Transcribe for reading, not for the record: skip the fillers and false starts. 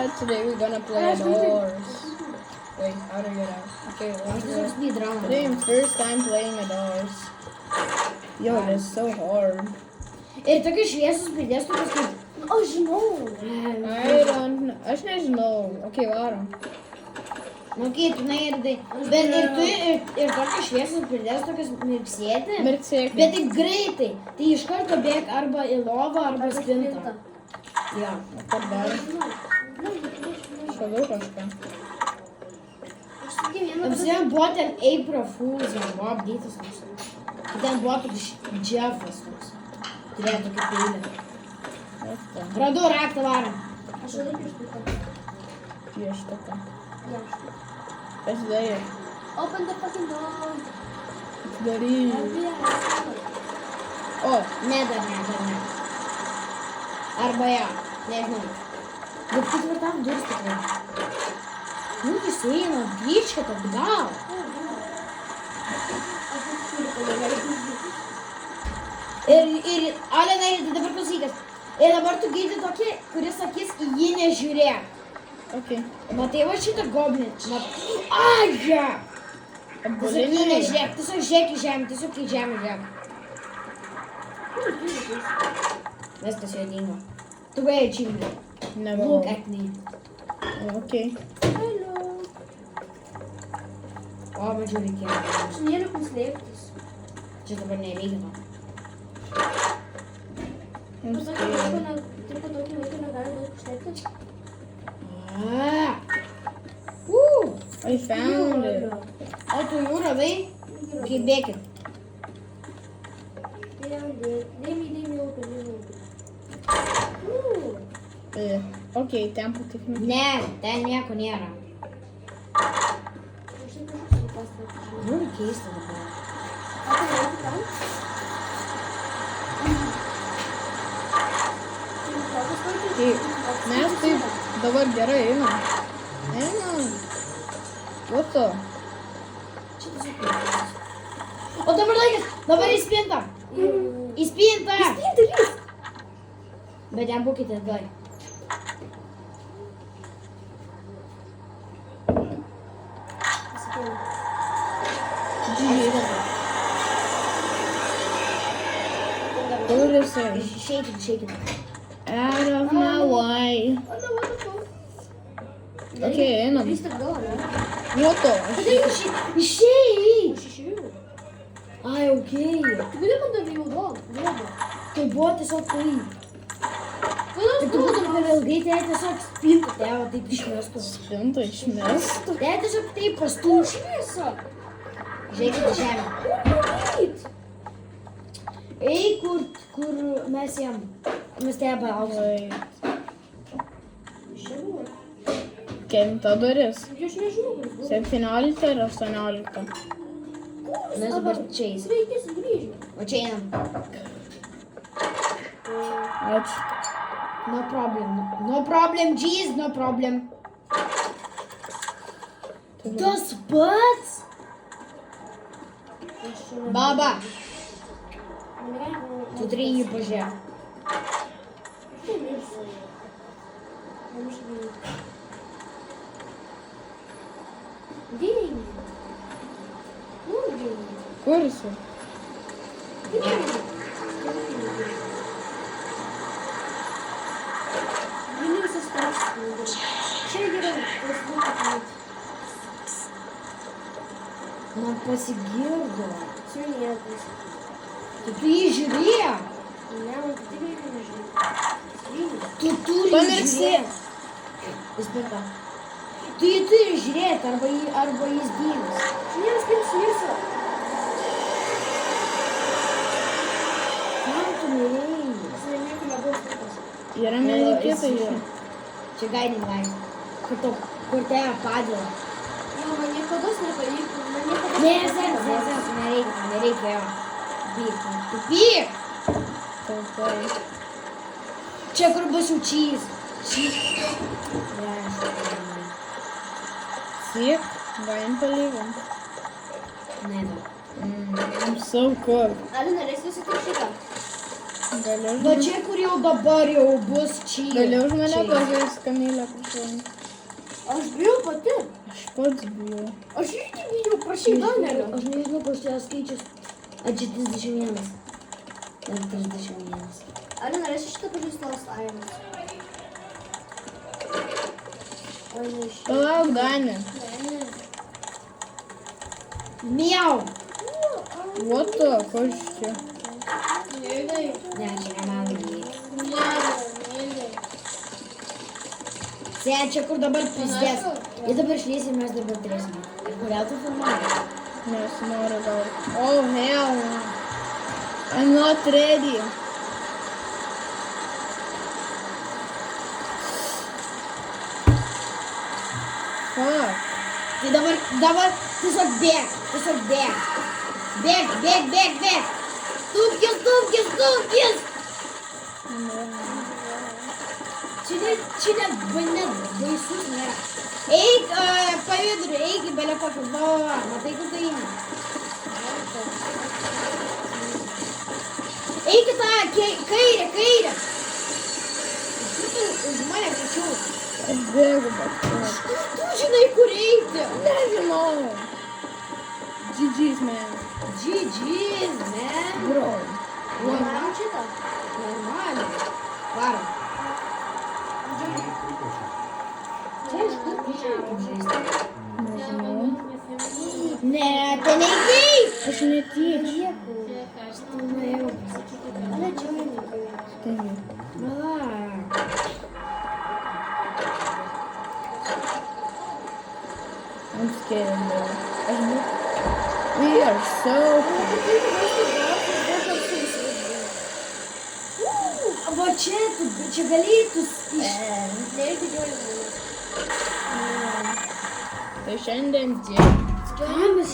Today we're gonna play doors. Wait, how do you get out? Okay, let's go. Today I'm first time playing a doors. Yo, that's so hard. Ir tokius šviesus pridės, tokius kaip... Aš žinau. Aš nežinau. Okay, varom. Nu, kai tu naidai. Bet ir tokius šviesus pridės, tokius mirksėti. Mirksėti. Bet tik greitai. Tai iš karto bėg arba į lovą, arba spintą. Jo. Kur dar? Šalau kažką. Apsien buvo ten April Fools, buvo apdėtas toks. Ten buvo toks Jeffas toks. Turėjo tokį peilį. Radau raktą varom. Aš radau pieštuką. Pieštuką. Pieštuką. Pasidarė. Open the fucking door. Daryk. O, Ne, dar ne. Arba ja, nežinau. Bet ketvirtam duris tikrai. Nu, visi eina, grįžkit atgal. Ir Alena, dabar klausykis. Ir dabar tu gėdi tokį, kuris sakys, į jį nežiūrėk. okay. Matai va šitą goblin. Aja! Tiesiog jį nežiūrėk, tiesiog žiūrėk į žemę, tiesiog į žemę žiūrėk. Viskas jo dingo. Tu gai čimbi. Never. Look at me. Okay. Hello. O, mačiau reikėjo. Aš nėriu kur slėptis. Čia dabar nereikia. I'm Taip scared. pat tokį laiką negali daug užslėptis. I found it. O tu jų radai? Kaip bėkit. Dėmi open. Okay, tempo tikrinti. Ne, ten nieko nėra. Aš tai kažkas pastatau. Nu, keista dabar. O tai reikia tam? Tai mes taip dabar gerai einam. Einam. Foto. O dabar laikas, dabar į spintą. Į spintą. Bet ten būkite atgal. Kur jisai? Išeikit. Out of my way. Okay, einam. Vis tik gal, ne? Foto. Išėjai. Aš išėjau. Ai, okei. Tu gali man dar jau duoda. Tai buvo tiesiog tai. Kodėl Tai tu būtum per ilgai, tai tiesiog spintą tėvą taip išmestų. Spintą išmestų. Tai tiesiog taip pastūš. šviesa? Žiūrėkit į žemę. Eit. Ei, kur mes jam. Mes tėvą palauksim. Wait. Čia buvo. Kelinta duris. Aš nežinau, kur buvo. 17 ir 18. Mes dabar čia eisim. Reikia sugrįžti. O čia einam. Ačiū. No problem, jeez, no problem. Tas pats? Baba, tu turi jį pažiūrėti. Деньги. Ну, деньги. Kur jisai? Vilnius įspręstų. Čia gerai, pasiduoti. Man pasigirdo. Svilėtas. Tai tu jį žiūrėk. Ne, man tai tikrai nežinau. Svilėtas. Tu turi Pamirksi. žiūrėti. Įspėta. Tu jį turi žiūrėti, arba jis gyvas. Vienas kaip smirsa. Kam tu norėjai? Aš nieko nebuvo skirtas. Yra nelikėta Jis- jau. Čia guiding light. Kur tave padėla. Jo, man niekada nepavyko. Man niekada Nereikia jo. Pyk. Tu pyk. Taupai. Čia kur bus jau cheese. Siek, galim palyginti. Ne, I'm so cool. Ali, norėsi susitik šitą? Gali Va čia, kur jau dabar jau bus čia. Gali už mane pažaisti, Kamilė, prašau. Aš bijau pati. Aš pats bijau. Aš irgi bijau, prašyk Danelio. Aš nežinau, koks čia skaičius. A čia 31. Ar 31. Ar norėsi šitą pažaisti Lost Islands? Oi, ne iš. Palauk, Danė. Miau. What the? Kas čia? Nežinai. Ne, čia ne man dalykai. Nežinai. Čia kur dabar pizdės. Jei dabar išlėsim, mes dabar turėsime. Ir kurią tu filmavai? Nes noriu gal. Oh, hell no. I'm not ready. Fuck. Tai dabar tiesiog bėg. Bėg. Tūpkis. Čia net baisus nėra. Eik, pavidurį, eik į belę kokį. Va, matai, kur tai eina. Eik į tą kairę. Už mane pačiau. Aš bėgu, bet. Tu žinai, kur eiti. Nežinau. GG's, man. GG's, man. Bro. Varom šitą. Normaliai. Varom. Čia iš kur kaip žaisti? Nežinau. Ne, tai neįkeis. Aš netyčia. Nuėjau. Ale čia neįkai. Taigi. Palauk. I'm scared, bro. We are so Va čia galėtų Nereikia džiaugiamės. Tai šiandien tiek. Kam mes